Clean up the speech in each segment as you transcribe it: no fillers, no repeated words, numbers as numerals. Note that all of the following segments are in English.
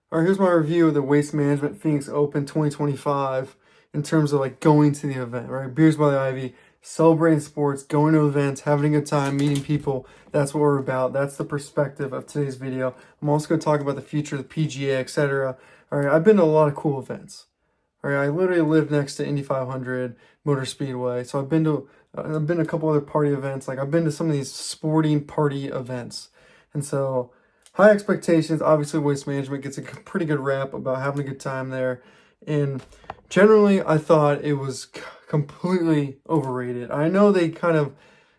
All right, here's my review of the Waste Management Phoenix Open 2025 in terms of like going to the event, right? Beers by the Ivy, celebrating sports, going to events, having a good time, meeting people. That's what we're about. That's the perspective of today's video. I'm also going to talk about the future of the PGA, etc. All right, I've been to a lot of cool events. All right, I literally live next to Indy 500 Motor Speedway, so I've been to a couple other party events. Like I've been to some of these sporting party events, and so high expectations. Obviously, Waste Management gets a pretty good rap about having a good time there, and generally, I thought it was completely overrated. I know they kind of,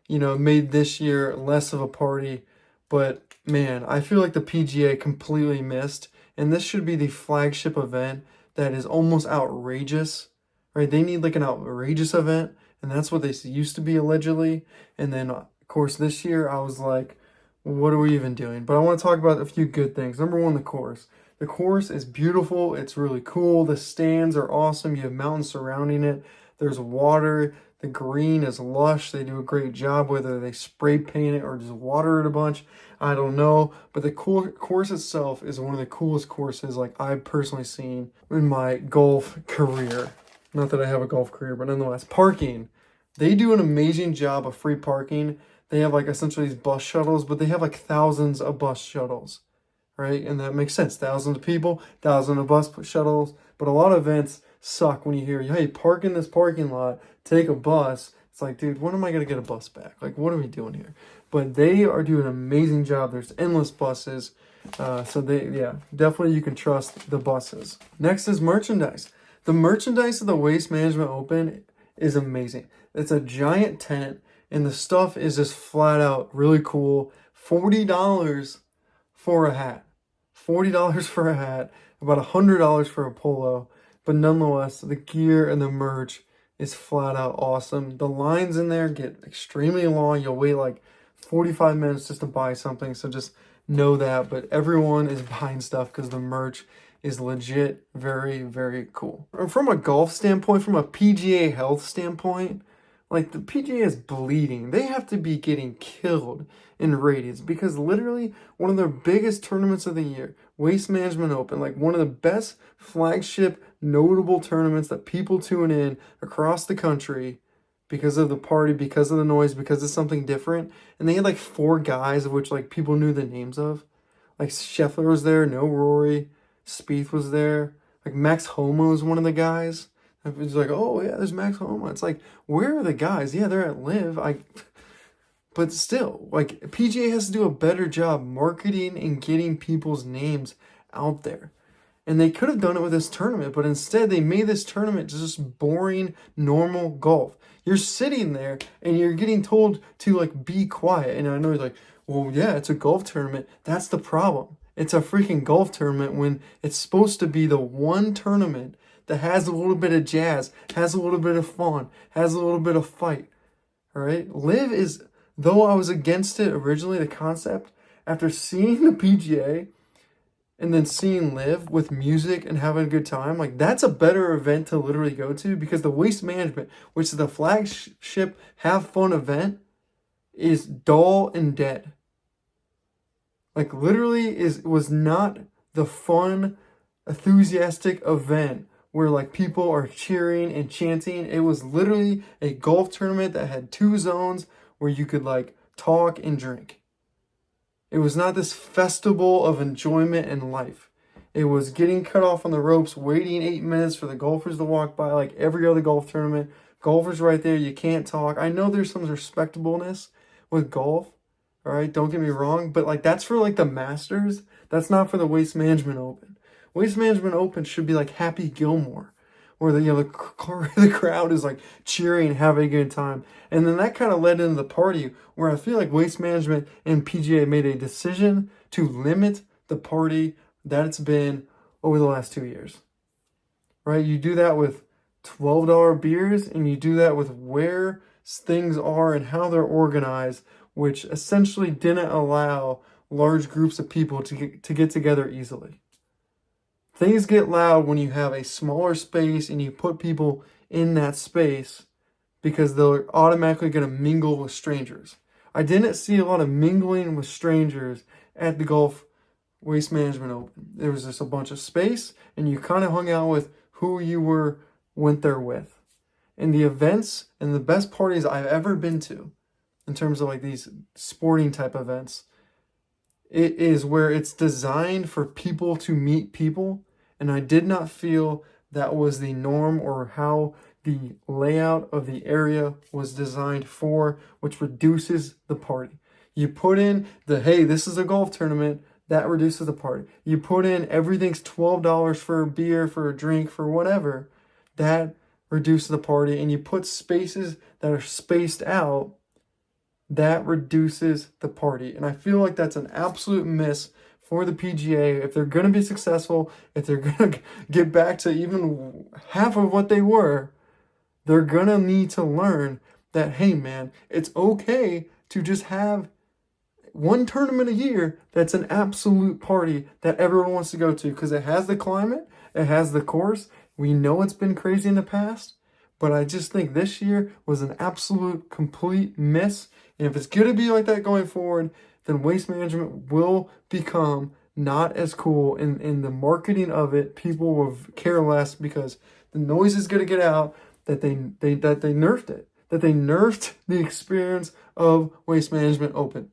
made this year less of a party, but man, I feel like the PGA completely missed, and this should be the flagship event that is almost outrageous, right? They need like an outrageous event, and that's what they used to be allegedly. And then, of course, this year I was like, what are we even doing? But I want to talk about a few good things. Number one, the course. The course is beautiful. It's really cool. The stands are awesome. You have mountains surrounding it. There's water. The green is lush. They do a great job, whether they spray paint it or just water it a bunch. I don't know. But the course itself is one of the coolest courses like I've personally seen in my golf career. Not that I have a golf career, but nonetheless. Parking. They do an amazing job of free parking. They have like essentially these bus shuttles, but they have like thousands of bus shuttles, right? And that makes sense. Thousands of people, thousands of bus shuttles. But a lot of events suck when you hear, hey, park in this parking lot, take a bus. It's like, dude, when am I going to get a bus back? Like, what are we doing here? But they are doing an amazing job. There's endless buses. Definitely you can trust the buses. Next is merchandise. The merchandise of the Waste Management Open is amazing. It's a giant tent, and the stuff is just flat out really cool. $40 for a hat. $40 for a hat, about $100 for a polo. But nonetheless, the gear and the merch is flat out awesome. The lines in there get extremely long. You'll wait like 45 minutes just to buy something, so just know that. But everyone is buying stuff because the merch is legit very, very cool. From a golf standpoint, from a PGA health standpoint, like the PGA is bleeding. They have to be getting killed in ratings because literally one of their biggest tournaments of the year, Waste Management Open, like one of the best flagship notable tournaments that people tune in across the country because of the party, because of the noise, because of something different. And they had like 4 guys of which like people knew the names of. Like Scheffler was there, no Rory, Spieth was there. Like Max Homa was one of the guys. It's like, oh yeah, there's Max Homa. It's like, where are the guys? Yeah, they're at Live. But still, like PGA has to do a better job marketing and getting people's names out there. And they could have done it with this tournament, but instead they made this tournament just boring, normal golf. You're sitting there and you're getting told to like be quiet. And I know you're like, well, yeah, it's a golf tournament. That's the problem. It's a freaking golf tournament when it's supposed to be the one tournament that has a little bit of jazz, has a little bit of fun, has a little bit of fight. All right? Live is, though I was against it originally, the concept, after seeing the PGA and then seeing Live with music and having a good time, like that's a better event to literally go to because the Waste Management, which is the flagship have fun event, is dull and dead. Like literally was not the fun, enthusiastic event where like people are cheering and chanting. It was literally a golf tournament that had 2 zones where you could like talk and drink. It was not this festival of enjoyment and life. It was getting cut off on the ropes, waiting 8 minutes for the golfers to walk by like every other golf tournament. Golfers right there, you can't talk. I know there's some respectableness with golf, all right? Don't get me wrong, but like that's for like the Masters. That's not for the Waste Management Open. Waste Management Open should be like Happy Gilmore, where the crowd is like cheering, having a good time. And then that kind of led into the party where I feel like Waste Management and PGA made a decision to limit the party that it's been over the last 2 years. Right? You do that with $12 beers and you do that with where things are and how they're organized, which essentially didn't allow large groups of people to get together easily. Things get loud when you have a smaller space and you put people in that space because they're automatically going to mingle with strangers. I didn't see a lot of mingling with strangers at the golf Waste Management Open. There was just a bunch of space, and you kind of hung out with who you went there with. And the events and the best parties I've ever been to, in terms of like these sporting type events, it is where it's designed for people to meet people. And I did not feel that was the norm or how the layout of the area was designed for, which reduces the party. You put in the, hey, this is a golf tournament, that reduces the party. You put in everything's $12 for a beer, for a drink, for whatever, that reduces the party. And you put spaces that are spaced out, that reduces the party. And I feel like that's an absolute miss for the PGA. If they're going to be successful, if they're going to get back to even half of what they were, they're going to need to learn that, hey, man, it's okay to just have one tournament a year that's an absolute party that everyone wants to go to, because it has the climate, it has the course. We know it's been crazy in the past, but I just think this year was an absolute complete miss. And if it's going to be like that going forward, then Waste Management will become not as cool in the marketing of it. People will care less because the noise is going to get out that they nerfed it, that they nerfed the experience of Waste Management Open.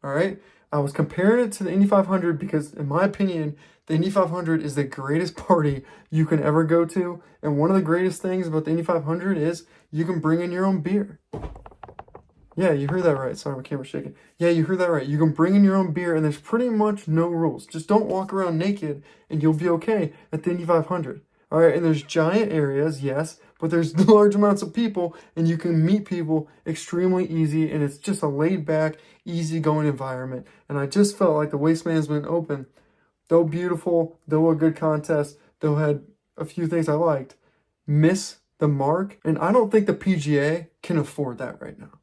All right. I was comparing it to the Indy 500 because, in my opinion, the Indy 500 is the greatest party you can ever go to. And one of the greatest things about the Indy 500 is you can bring in your own beer. Yeah, you heard that right. Sorry, my camera's shaking. Yeah, you heard that right. You can bring in your own beer, and there's pretty much no rules. Just don't walk around naked, and you'll be okay at the Indy 500. All right, and there's giant areas, yes, but there's large amounts of people, and you can meet people extremely easy, and it's just a laid-back, easy-going environment. And I just felt like the Waste Management Open, though beautiful, though a good contest, though had a few things I liked, miss the mark. And I don't think the PGA can afford that right now.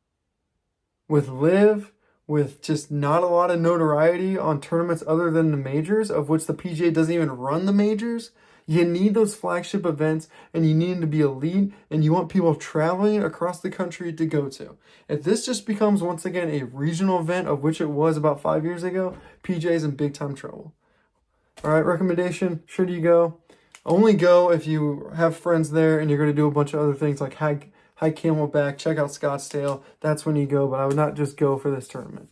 With LIV, with just not a lot of notoriety on tournaments other than the majors, of which the PGA doesn't even run the majors, you need those flagship events, and you need them to be elite, and you want people traveling across the country to go to. If this just becomes, once again, a regional event, of which it was about 5 years ago, PGA's in big time trouble. All right, recommendation, should you go? Only go if you have friends there and you're going to do a bunch of other things like hike Camelback, check out Scottsdale. That's when you go, but I would not just go for this tournament.